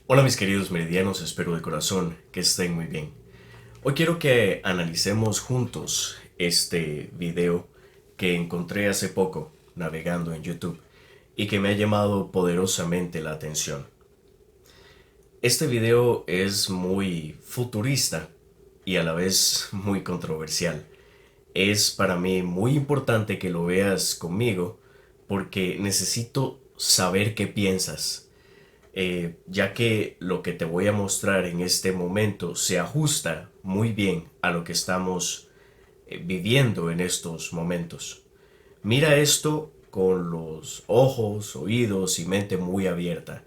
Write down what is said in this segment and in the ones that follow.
Hola mis queridos meridianos, espero de corazón que estén muy bien. Hoy quiero que analicemos juntos este video que encontré hace poco navegando en YouTube y que me ha llamado poderosamente la atención. Este video es muy futurista y a la vez muy controversial. Es para mí muy importante que lo veas conmigo porque necesito saber qué piensas. Ya que lo que te voy a mostrar en este momento se ajusta muy bien a lo que estamos viviendo en estos momentos. Mira esto con los ojos, oídos y mente muy abierta.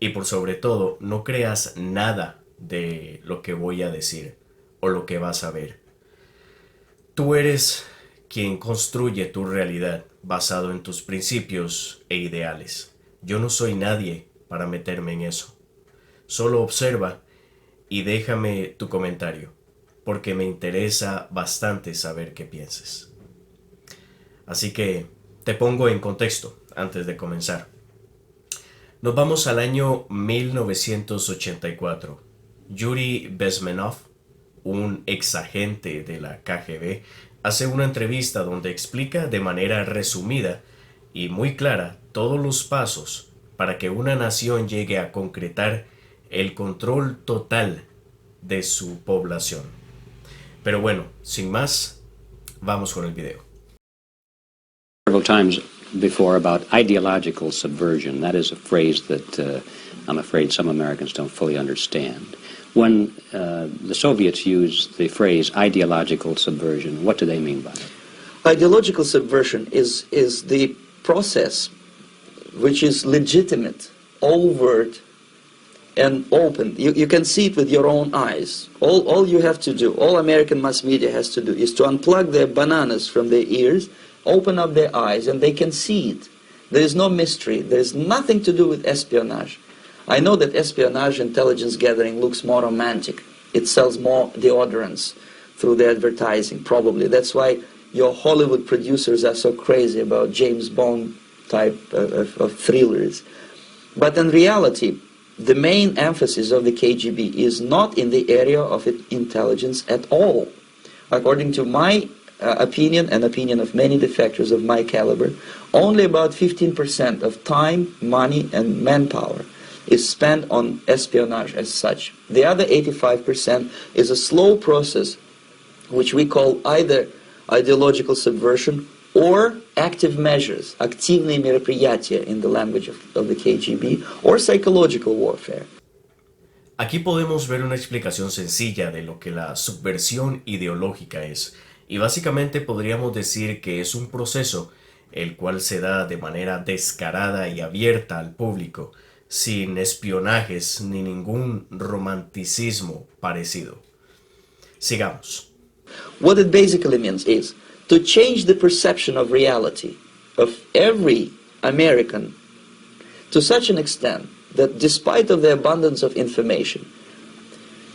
Y por sobre todo, no creas nada de lo que voy a decir o lo que vas a ver. Tú eres quien construye tu realidad basado en tus principios e ideales. Yo no soy nadie para meterme en eso. Solo observa y déjame tu comentario, porque me interesa bastante saber qué pienses. Así que te pongo en contexto antes de comenzar. Nos vamos al año 1984. Yuri Bezmenov, un exagente de la KGB, hace una entrevista donde explica de manera resumida y muy clara todos los pasos para que una nación llegue a concretar el control total de su población. Pero bueno, sin más, vamos con el video. Several times before about ideological subversion. That is a phrase that I'm afraid some Americans don't fully understand. When the Soviets used the phrase ideological subversion, what do they mean by it? Ideological subversion is the process which is legitimate, overt, and open. You can see it with your own eyes. All you have to do, all American mass media has to do, is to unplug their bananas from their ears, open up their eyes, and they can see it. There is no mystery. There is nothing to do with espionage. I know that espionage intelligence gathering looks more romantic. It sells more deodorants through the advertising, probably. That's why your Hollywood producers are so crazy about James Bond type of thrillers. But in reality, the main emphasis of the KGB is not in the area of intelligence at all. According to my opinion and opinion of many defectors of my caliber, only about 15% of time, money, and manpower is spent on espionage as such. The other 85% is a slow process which we call either ideological subversion or active measures, активные мероприятия in the language of the KGB, or psychological warfare. Aquí podemos ver una explicación sencilla de lo que la subversión ideológica es. Y básicamente podríamos decir que es un proceso el cual se da de manera descarada y abierta al público, sin espionajes ni ningún romanticismo parecido. Sigamos. What it basically means is to change the perception of reality of every American to such an extent that despite of the abundance of information,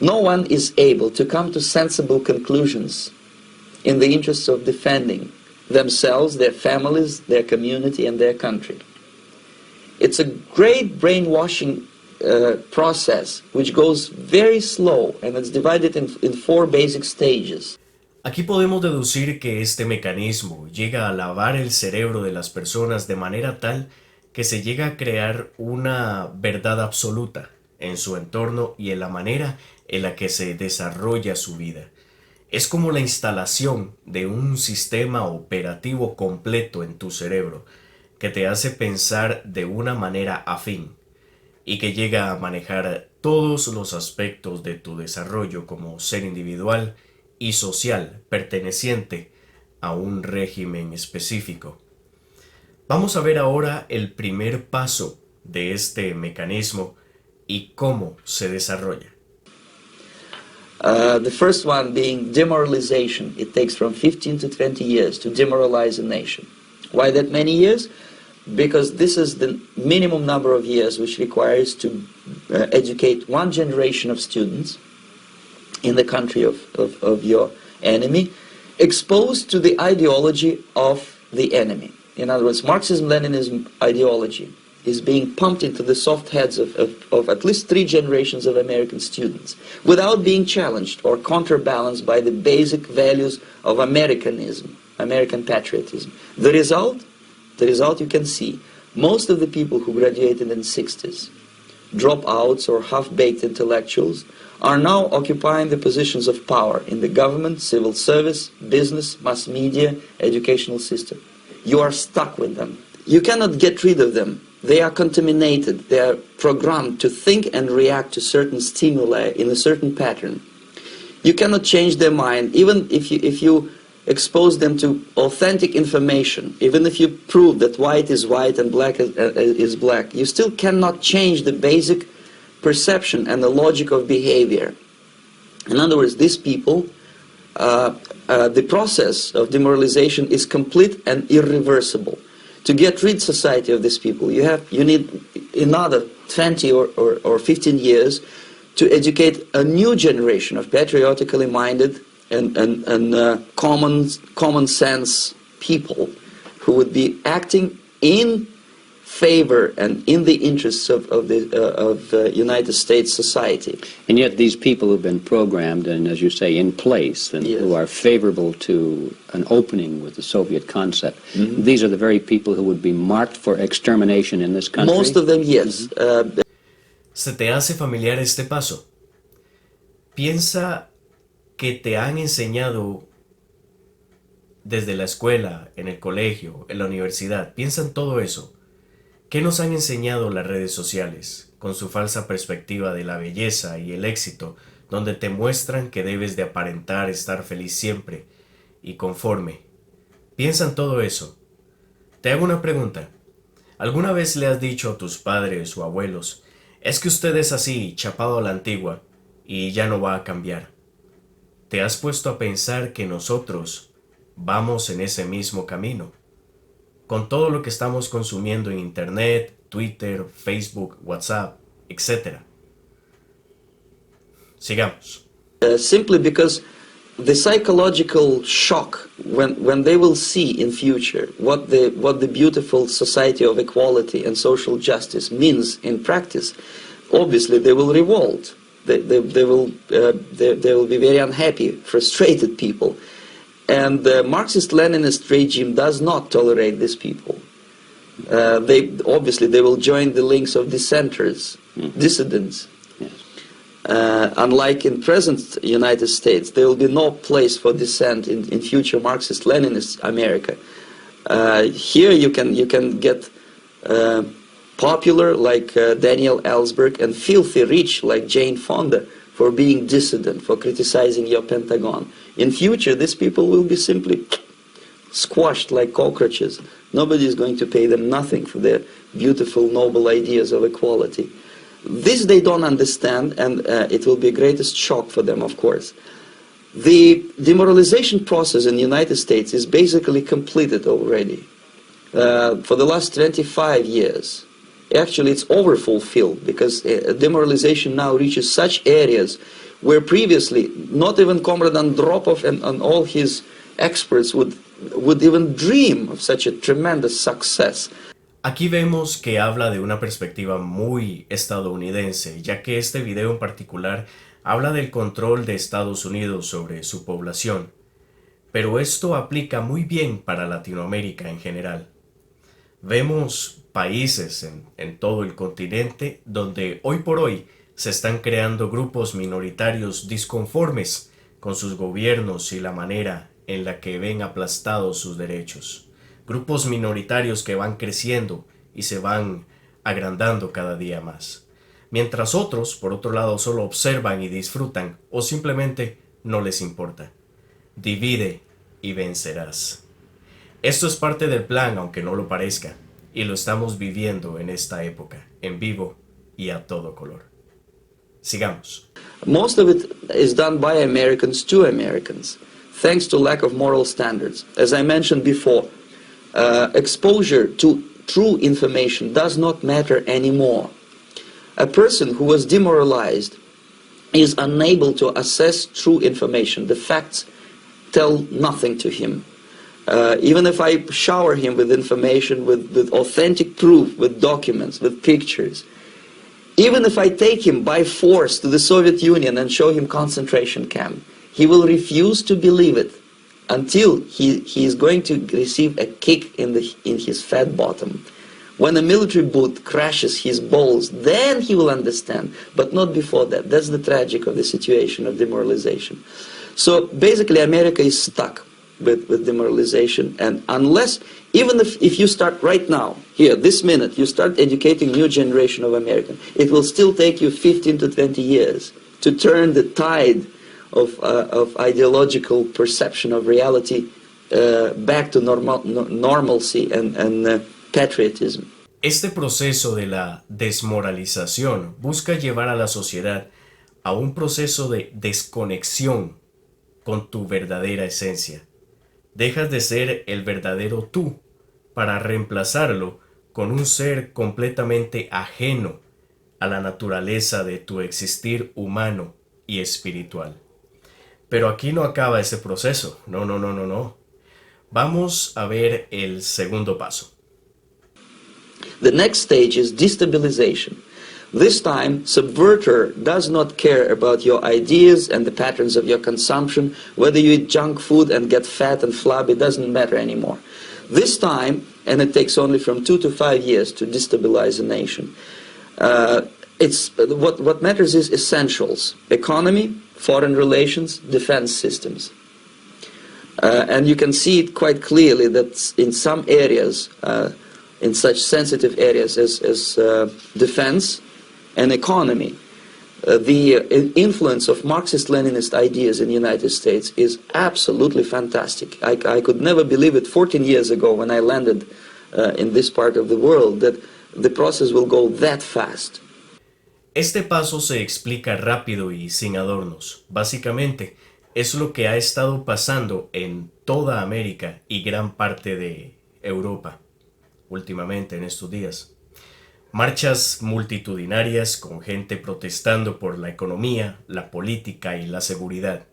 no one is able to come to sensible conclusions in the interests of defending themselves, their families, their community, and their country. It's a great brainwashing process which goes very slow, and it's divided in four basic stages. Aquí podemos deducir que este mecanismo llega a lavar el cerebro de las personas de manera tal que se llega a crear una verdad absoluta en su entorno y en la manera en la que se desarrolla su vida. Es como la instalación de un sistema operativo completo en tu cerebro que te hace pensar de una manera afín y que llega a manejar todos los aspectos de tu desarrollo como ser individual y social perteneciente a un régimen específico. Vamos a ver ahora el primer paso de este mecanismo y cómo se desarrolla. The first one being demoralization. It takes from 15 to 20 years to demoralize a nation. Why that many years? Because this is the minimum number of years which requires to educate one generation of students in the country of your enemy, exposed to the ideology of the enemy. In other words, Marxism-Leninism ideology is being pumped into the soft heads of at least 3 generations of American students without being challenged or counterbalanced by the basic values of Americanism, American patriotism. The result you can see. Most of the people who graduated in the 60s, dropouts or half-baked intellectuals, are now occupying the positions of power in the government, civil service, business, mass media, educational system. You are stuck with them. You cannot get rid of them. They are contaminated. They are programmed to think and react to certain stimuli in a certain pattern. You cannot change their mind, even if you expose them to authentic information, even if you prove that white is white and black is black. You still cannot change the basic perception and the logic of behavior. In other words, these people, the process of demoralization is complete and irreversible. To get rid society of these people, you need another 20 or 15 years to educate a new generation of patriotically minded and common sense people who would be acting in favor and in the interests of United States society. And yet these people who've been programmed and, as you say, in place, and yes, who are favorable to an opening with the Soviet concept, these are the very people who would be marked for extermination in this country? Most of them, yes. ¿Se te hace familiar este paso? Piensa que te han enseñado desde la escuela, en el colegio, en la universidad. Piensa en todo eso. ¿Qué nos han enseñado las redes sociales, con su falsa perspectiva de la belleza y el éxito, donde te muestran que debes de aparentar estar feliz siempre y conforme? Piensa en todo eso. Te hago una pregunta. ¿Alguna vez le has dicho a tus padres o abuelos, es que usted es así, chapado a la antigua, y ya no va a cambiar? ¿Te has puesto a pensar que nosotros vamos en ese mismo camino? Con todo lo que estamos consumiendo en Internet, Twitter, Facebook, WhatsApp, etc. Sigamos. Simply because the psychological shock when they will see in future what the beautiful society of equality and social justice means in practice, obviously they will revolt. They will be very unhappy, frustrated people. And the Marxist-Leninist regime does not tolerate these people. Obviously they will join the links of dissenters, dissidents. Yes. Unlike in present United States, there will be no place for dissent in future Marxist-Leninist America. Here you can get popular like Daniel Ellsberg and filthy rich like Jane Fonda for being dissident, for criticizing your Pentagon. In future, these people will be simply squashed like cockroaches. Nobody is going to pay them nothing for their beautiful, noble ideas of equality. This they don't understand, and it will be a greatest shock for them, of course. The demoralization process in the United States is basically completed already. For the last 25 years. Actually, it's overfulfilled because demoralization now reaches such areas where previously not even Comrade Andropov and all his experts would even dream of such a tremendous success. Aquí vemos que habla de una perspectiva muy estadounidense, ya que este video en particular habla del control de Estados Unidos sobre su población. Pero esto aplica muy bien para Latinoamérica en general. Vemos países en todo el continente donde hoy por hoy se están creando grupos minoritarios disconformes con sus gobiernos y la manera en la que ven aplastados sus derechos. Grupos minoritarios que van creciendo y se van agrandando cada día más. Mientras otros, por otro lado, solo observan y disfrutan o simplemente no les importa. Divide y vencerás. Esto es parte del plan, aunque no lo parezca, y lo estamos viviendo en esta época, en vivo y a todo color. Sigamos. Most of it is done by Americans to Americans, thanks to lack of moral standards. As I mentioned before, exposure to true information does not matter anymore. A person who was demoralized is unable to assess true information. The facts tell nothing to him. even if I shower him with information, with authentic proof, with documents, with pictures, even if I take him by force to the Soviet Union and show him concentration camp, he will refuse to believe it until he is going to receive a kick in his fat bottom. When a military boot crashes his balls, then he will understand, but not before that. That's the tragic of the situation of demoralization. So basically America is stuck with demoralization, and unless, even if you start right now, here, this minute, you start educating new generation of Americans, it will still take you 15 to 20 years to turn the tide of ideological perception of reality back to normalcy and patriotism. Este proceso de la desmoralización busca llevar a la sociedad a un proceso de desconexión con tu verdadera esencia. Dejas de ser el verdadero tú para reemplazarlo con un ser completamente ajeno a la naturaleza de tu existir humano y espiritual. Pero aquí no acaba ese proceso. No. Vamos a ver el segundo paso. The next stage is destabilization. This time, subverter does not care about your ideas and the patterns of your consumption. Whether you eat junk food and get fat and flabby, it doesn't matter anymore. This time, and it takes only from 2 to 5 years to destabilize a nation, what matters is essentials: economy, foreign relations, defense systems. And you can see it quite clearly that in some areas, in such sensitive areas as defense and economy, the influence of Marxist-Leninist ideas in the United States is absolutely fantastic. I could never believe it 14 years ago when I landed in this part of the world that the process will go that fast. Este paso se explica rápido y sin adornos. Básicamente, es lo que ha estado pasando en toda América y gran parte de Europa últimamente en estos días. Marchas multitudinarias con gente protestando por la economía, la política y la seguridad.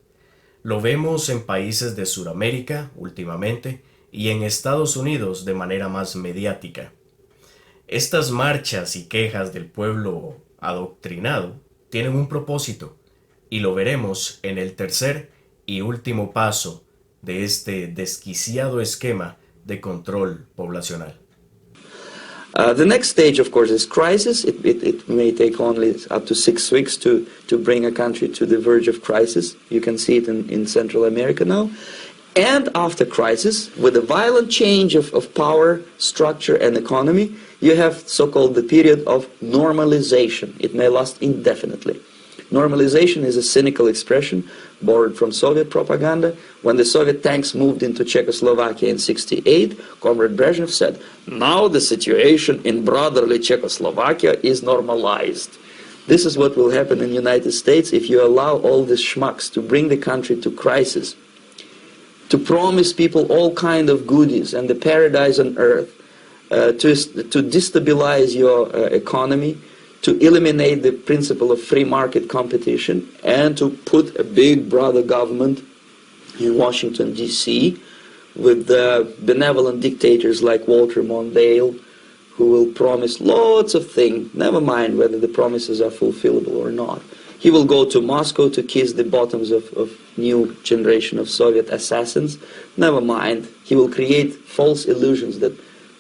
Lo vemos en países de Sudamérica últimamente y en Estados Unidos de manera más mediática. Estas marchas y quejas del pueblo adoctrinado tienen un propósito y lo veremos en el tercer y último paso de este desquiciado esquema de control poblacional. The next stage, of course, is crisis. It may take only up to 6 weeks to bring a country to the verge of crisis. You can see it in Central America now. And after crisis, with a violent change of power, structure, and economy, you have so-called the period of normalization. It may last indefinitely. Normalization is a cynical expression borrowed from Soviet propaganda. When the Soviet tanks moved into Czechoslovakia in '68, Comrade Brezhnev said, "Now the situation in brotherly Czechoslovakia is normalized." This is what will happen in the United States if you allow all these schmucks to bring the country to crisis, to promise people all kind of goodies and the paradise on earth, to destabilize your economy, to eliminate the principle of free market competition, and to put a big brother government in Washington, D.C., with benevolent dictators like Walter Mondale, who will promise lots of things, never mind whether the promises are fulfillable or not. He will go to Moscow to kiss the bottoms of new generation of Soviet assassins, never mind. He will create false illusions that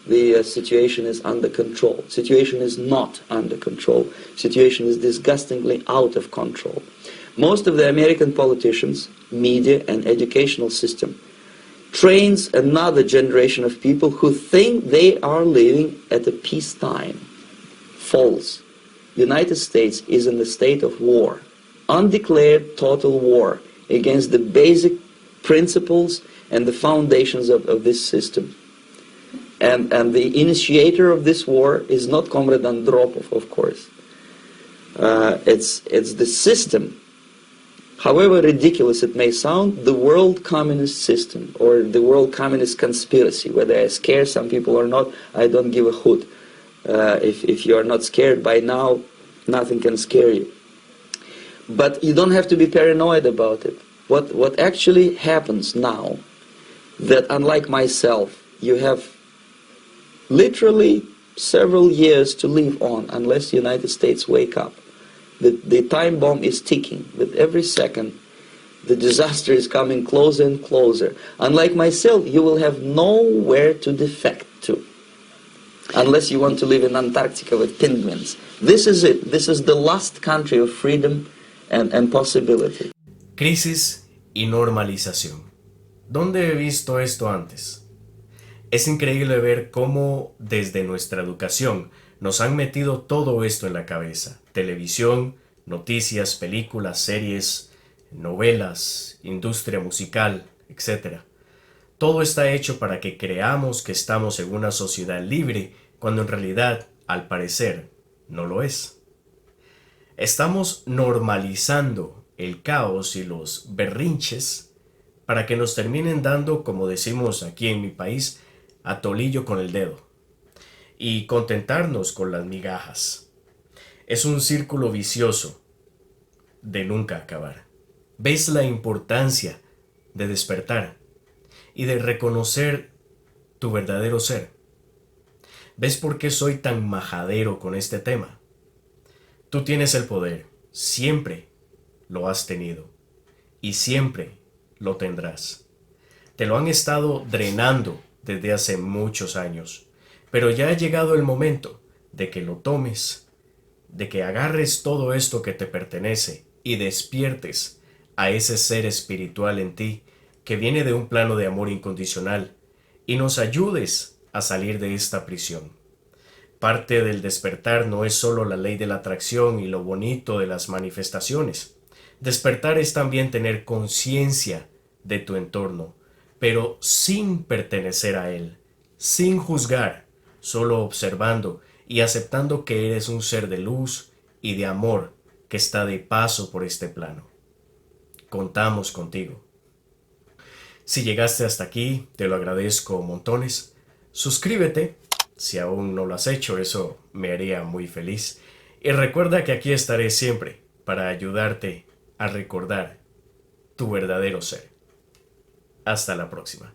the situation is under control. Situation is not under control. Situation is disgustingly out of control. Most of the American politicians, media, and educational system trains another generation of people who think they are living at a peacetime. False. United States is in the state of war, undeclared total war against the basic principles and the foundations of this system. And the initiator of this war is not Comrade Andropov, of course. It's the system. However ridiculous it may sound, the world communist system or the world communist conspiracy, whether I scare some people or not, I don't give a hoot. If you are not scared by now, nothing can scare you. But you don't have to be paranoid about it. What actually happens now that unlike myself, you have literally several years to live on unless the United States wake up. The time bomb is ticking. With every second, the disaster is coming closer and closer. Unlike myself, you will have nowhere to defect to, unless you want to live in Antarctica with penguins. This is it. This is the last country of freedom and possibility. Crisis y normalización. ¿Dónde he visto esto antes? Es increíble ver cómo desde nuestra educación nos han metido todo esto en la cabeza. Televisión, noticias, películas, series, novelas, industria musical, etc. Todo está hecho para que creamos que estamos en una sociedad libre, cuando en realidad, al parecer, no lo es. Estamos normalizando el caos y los berrinches para que nos terminen dando, como decimos aquí en mi país, a tolillo con el dedo, y contentarnos con las migajas. Es un círculo vicioso de nunca acabar. ¿Ves la importancia de despertar y de reconocer tu verdadero ser? ¿Ves por qué soy tan majadero con este tema? Tú tienes el poder, siempre lo has tenido y siempre lo tendrás. Te lo han estado drenando desde hace muchos años, pero ya ha llegado el momento de que lo tomes, de que agarres todo esto que te pertenece y despiertes a ese ser espiritual en ti que viene de un plano de amor incondicional y nos ayudes a salir de esta prisión. Parte del despertar no es solo la ley de la atracción y lo bonito de las manifestaciones. Despertar es también tener conciencia de tu entorno, pero sin pertenecer a él, sin juzgar, solo observando y aceptando que eres un ser de luz y de amor que está de paso por este plano. Contamos contigo. Si llegaste hasta aquí, te lo agradezco montones. Suscríbete si aún no lo has hecho, eso me haría muy feliz. Y recuerda que aquí estaré siempre para ayudarte a recordar tu verdadero ser. Hasta la próxima.